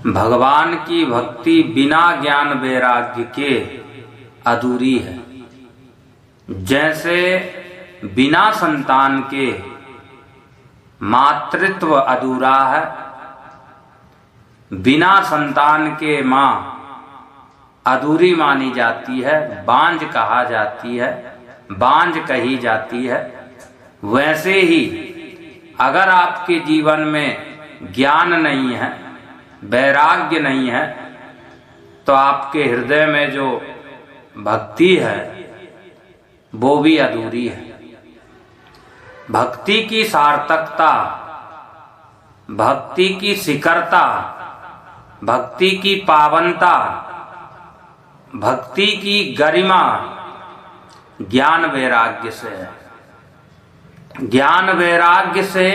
भगवान की भक्ति बिना ज्ञान वैराग्य के अधूरी है। जैसे बिना संतान के मातृत्व अधूरा है, बिना संतान के माँ अधूरी मानी जाती है, बांझ कहा जाती है, बांझ कही जाती है। वैसे ही अगर आपके जीवन में ज्ञान नहीं है, वैराग्य नहीं है, तो आपके हृदय में जो भक्ति है वो भी अधूरी है। भक्ति की सार्थकता, भक्ति की शिखरता, भक्ति की पावनता, भक्ति की गरिमा ज्ञान वैराग्य से है। ज्ञान वैराग्य से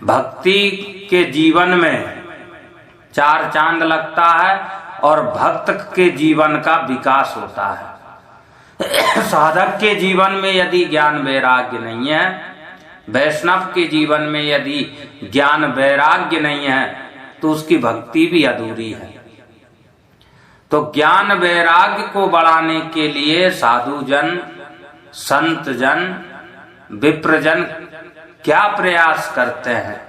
भक्ति के जीवन में चार चांद लगता है और भक्त के जीवन का विकास होता है। साधक के जीवन में यदि ज्ञान वैराग्य नहीं है, वैष्णव के जीवन में यदि ज्ञान वैराग्य नहीं है, तो उसकी भक्ति भी अधूरी है। तो ज्ञान वैराग्य को बढ़ाने के लिए साधु जन, संत जन, विप्रजन क्या प्रयास करते हैं,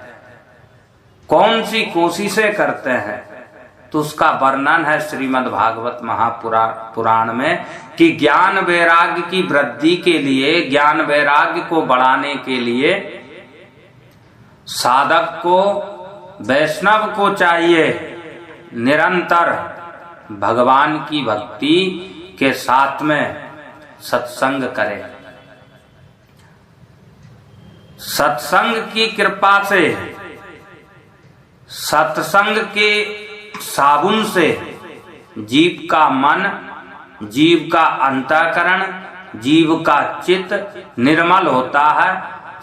कौन सी कोशिशें करते हैं, तो उसका वर्णन है श्रीमद् भागवत महापुराण में कि ज्ञान वैराग्य की वृद्धि के लिए, ज्ञान वैराग्य को बढ़ाने के लिए साधक को, वैष्णव को चाहिए निरंतर भगवान की भक्ति के साथ में सत्संग करे। सत्संग की कृपा से, सत्संग के साबुन से जीव का मन, जीव का अंतःकरण, जीव का चित्त निर्मल होता है,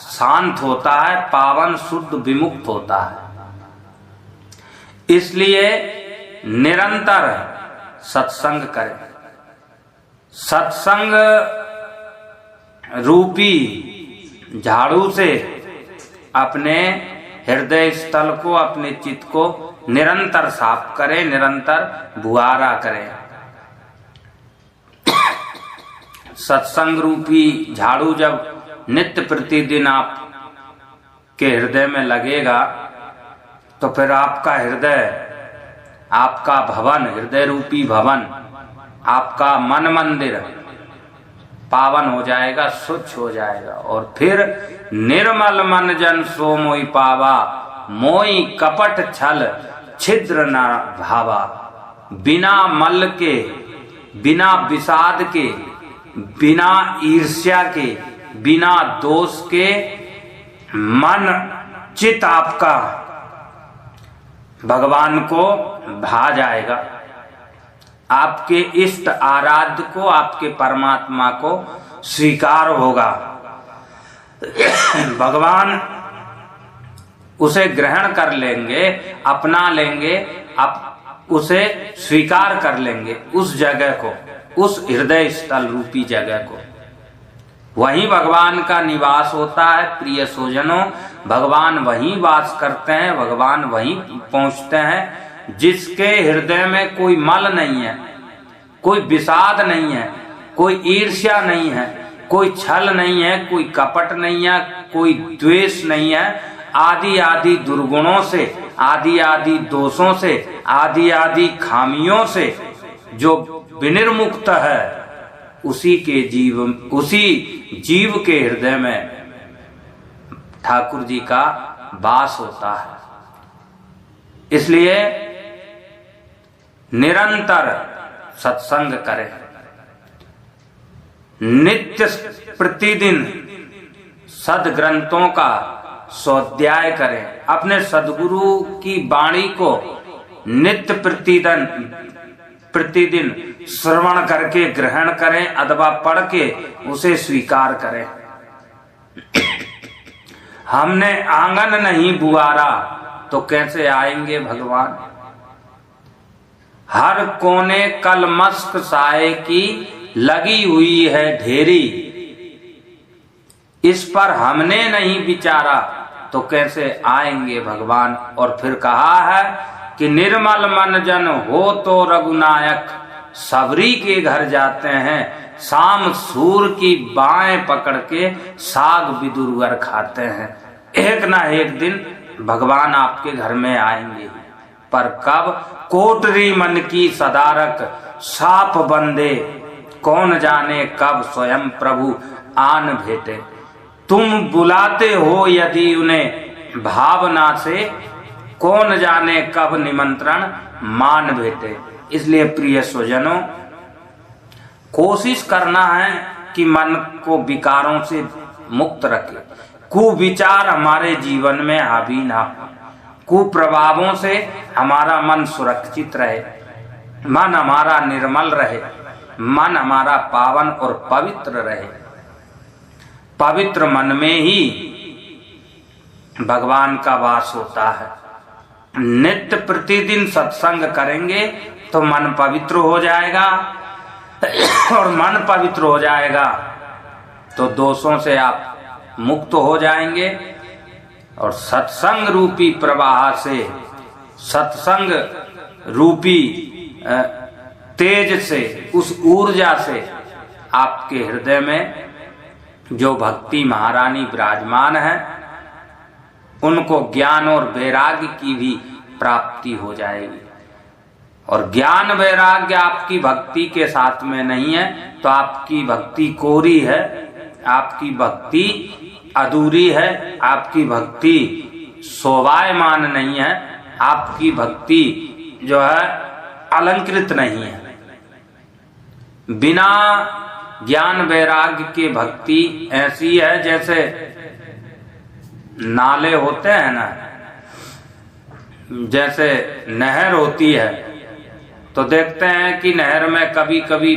शांत होता है, पावन शुद्ध विमुक्त होता है। इसलिए निरंतर सत्संग करें। सत्संग रूपी झाड़ू से अपने हृदय स्थल को, अपने चित्त को निरंतर साफ करें, निरंतर बुआरा करें। सत्संग रूपी झाड़ू जब नित्य प्रतिदिन आप के हृदय में लगेगा, तो फिर आपका हृदय, आपका भवन, हृदय रूपी भवन, आपका मन मंदिर पावन हो जाएगा, स्वच्छ हो जाएगा। और फिर निर्मल मन जन सो मोई पावा, मोई कपट छल छिद्र न भावा। बिना मल के, बिना विषाद के, बिना ईर्ष्या के, बिना दोष के मन चित आपका भगवान को भा जाएगा। आपके इष्ट आराध्य को, आपके परमात्मा को स्वीकार होगा। भगवान उसे ग्रहण कर लेंगे, अपना लेंगे, उसे स्वीकार कर लेंगे, उस जगह को, उस हृदय स्थल रूपी जगह को। वहीं भगवान का निवास होता है। प्रिय स्वजनों, भगवान वहीं वास करते हैं, भगवान वहीं पहुंचते हैं जिसके हृदय में कोई मल नहीं है, कोई विषाद नहीं है, कोई ईर्ष्या नहीं है, कोई छल नहीं है, कोई कपट नहीं है, कोई द्वेष नहीं है। आदि आदि दुर्गुणों से, आदि आदि दोषों से, आदि आदि खामियों से जो विनिर्मुक्त है, उसी जीव के हृदय में ठाकुर जी का वास होता है। इसलिए निरंतर सत्संग करें, नित्य प्रतिदिन सद्ग्रंथों का स्वाध्याय करें, अपने सद्गुरु की वाणी को नित्य प्रतिदिन श्रवण करके ग्रहण करें अथवा पढ़ के उसे स्वीकार करें। हमने आंगन नहीं बुआरा तो कैसे आएंगे भगवान। हर कोने कल मस्क साए की लगी हुई है ढेरी, इस पर हमने नहीं विचारा तो कैसे आएंगे भगवान। और फिर कहा है कि निर्मल मन जन हो तो रघुनायक, सबरी के घर जाते हैं शाम सूर की बाएं पकड़ के साग बिदुरवर खाते हैं। एक ना एक दिन भगवान आपके घर में आएंगे, पर कब? कोटरी मन की सदारक साप बंदे, कौन जाने कब स्वयं प्रभु आन भेटे। तुम बुलाते हो यदि उन्हें भावना से, कौन जाने कब निमंत्रण मान भेटे। इसलिए प्रिय स्वजनों, कोशिश करना है कि मन को विकारों से मुक्त रखे, कुविचार हमारे जीवन में हावी ना हो, कुप्रभावों से हमारा मन सुरक्षित रहे, मन हमारा निर्मल रहे, मन हमारा पावन और पवित्र रहे। पवित्र मन में ही भगवान का वास होता है। नित्य प्रतिदिन सत्संग करेंगे तो मन पवित्र हो जाएगा, और मन पवित्र हो जाएगा तो दोषों से आप मुक्त हो जाएंगे, और सत्संग रूपी प्रवाह से, सत्संग रूपी तेज से, उस ऊर्जा से आपके हृदय में जो भक्ति महारानी विराजमान है, उनको ज्ञान और वैराग्य की भी प्राप्ति हो जाएगी। और ज्ञान वैराग्य आपकी भक्ति के साथ में नहीं है तो आपकी भक्ति कोरी है, आपकी भक्ति अधूरी है, आपकी भक्ति शोभायमान नहीं है, आपकी भक्ति जो है अलंकृत नहीं है। बिना ज्ञान वैराग्य के भक्ति ऐसी है जैसे नाले होते हैं ना, जैसे नहर होती है, तो देखते हैं कि नहर में कभी कभी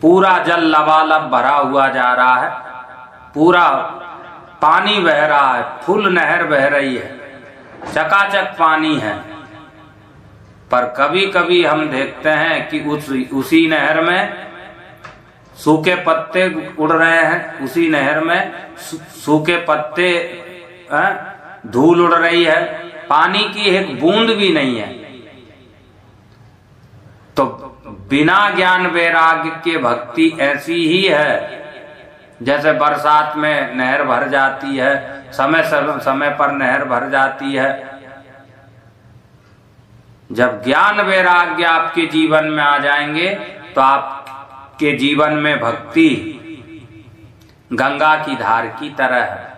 पूरा जल लबालब भरा हुआ जा रहा है, पूरा पानी बह रहा है, फुल नहर बह रही है, चकाचक पानी है। पर कभी कभी हम देखते हैं कि उसी नहर में सूखे पत्ते उड़ रहे हैं, उसी नहर में सूखे पत्ते, धूल उड़ रही है, पानी की एक बूंद भी नहीं है। तो बिना ज्ञान वैराग्य के भक्ति ऐसी ही है जैसे बरसात में नहर भर जाती है, समय समय पर नहर भर जाती है। जब ज्ञान वैराग्य आपके जीवन में आ जाएंगे तो आपके जीवन में भक्ति गंगा की धार की तरह है,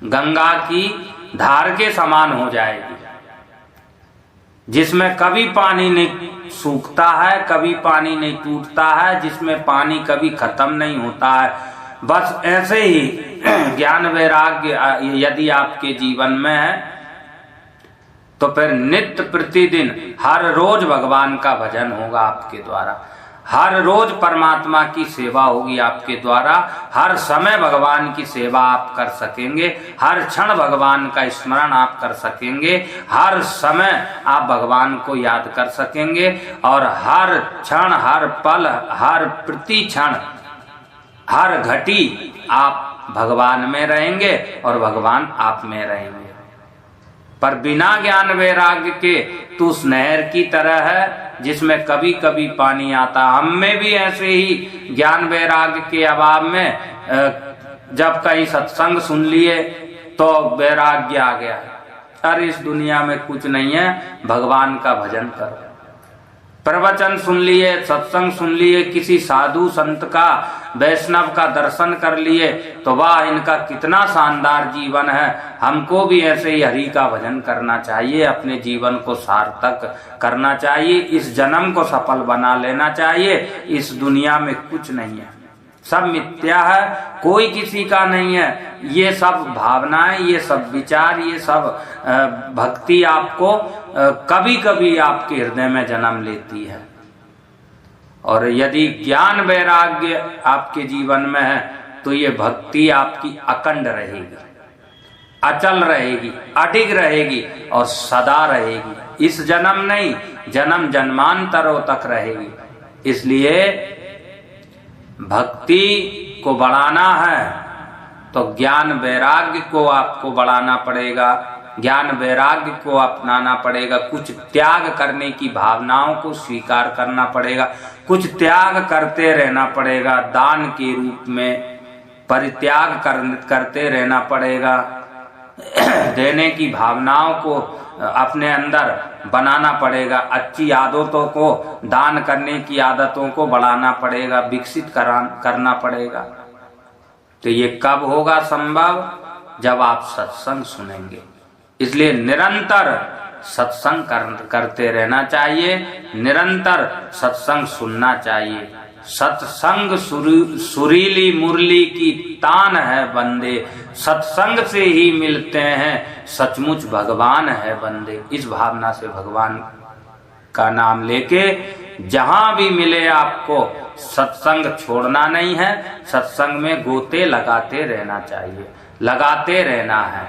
गंगा की धार के समान हो जाएगी, जिसमें कभी पानी नहीं सूखता है, कभी पानी नहीं टूटता है, जिसमें पानी कभी खत्म नहीं होता है। बस ऐसे ही ज्ञान वैराग्य यदि आपके जीवन में है तो फिर नित्य प्रतिदिन हर रोज भगवान का भजन होगा आपके द्वारा, हर रोज परमात्मा की सेवा होगी आपके द्वारा, हर समय भगवान की सेवा आप कर सकेंगे, हर क्षण भगवान का स्मरण आप कर सकेंगे, हर समय आप भगवान को याद कर सकेंगे, और हर क्षण, हर पल, हर प्रति क्षण, हर घटी आप भगवान में रहेंगे और भगवान आप में रहेंगे। पर बिना ज्ञान वैराग्य के तो उस नहर की तरह है जिसमें कभी कभी पानी आता। हम में भी ऐसे ही ज्ञान वैराग्य के अभाव में जब कहीं सत्संग सुन लिए तो वैराग्य आ गया, अरे इस दुनिया में कुछ नहीं है, भगवान का भजन करो। प्रवचन सुन लिए, सत्संग सुन लिए, किसी साधु संत का, वैष्णव का दर्शन कर लिए तो वाह, इनका कितना शानदार जीवन है, हमको भी ऐसे ही हरि का भजन करना चाहिए, अपने जीवन को सार्थक करना चाहिए, इस जन्म को सफल बना लेना चाहिए। इस दुनिया में कुछ नहीं है, सब मिथ्या है, कोई किसी का नहीं है। ये सब भावनाएं, ये सब विचार, ये सब भक्ति आपको कभी कभी आपके हृदय में जन्म लेती है। और यदि ज्ञान वैराग्य आपके जीवन में है तो ये भक्ति आपकी अखंड रहेगी, अचल रहेगी, अडिग रहेगी और सदा रहेगी। इस जन्म नहीं, जन्म जन्मांतरों तक रहेगी। इसलिए भक्ति को बढ़ाना है तो ज्ञान वैराग्य को आपको बढ़ाना पड़ेगा, ज्ञान वैराग्य को अपनाना पड़ेगा। कुछ त्याग करने की भावनाओं को स्वीकार करना पड़ेगा, कुछ त्याग करते रहना पड़ेगा, दान के रूप में परित्याग करते रहना पड़ेगा। देने की भावनाओं को अपने अंदर बनाना पड़ेगा, अच्छी आदतों को, दान करने की आदतों को बढ़ाना पड़ेगा, विकसित करना पड़ेगा। तो ये कब होगा संभव? जब आप सत्संग सुनेंगे। इसलिए निरंतर सत्संग करते रहना चाहिए, निरंतर सत्संग सुनना चाहिए। सत्संग सुरीली मुरली की तान है बंदे, सत्संग से ही मिलते हैं सचमुच भगवान है बंदे। इस भावना से भगवान का नाम लेके जहां भी मिले आपको सत्संग छोड़ना नहीं है, सत्संग में गोते लगाते रहना चाहिए, लगाते रहना है।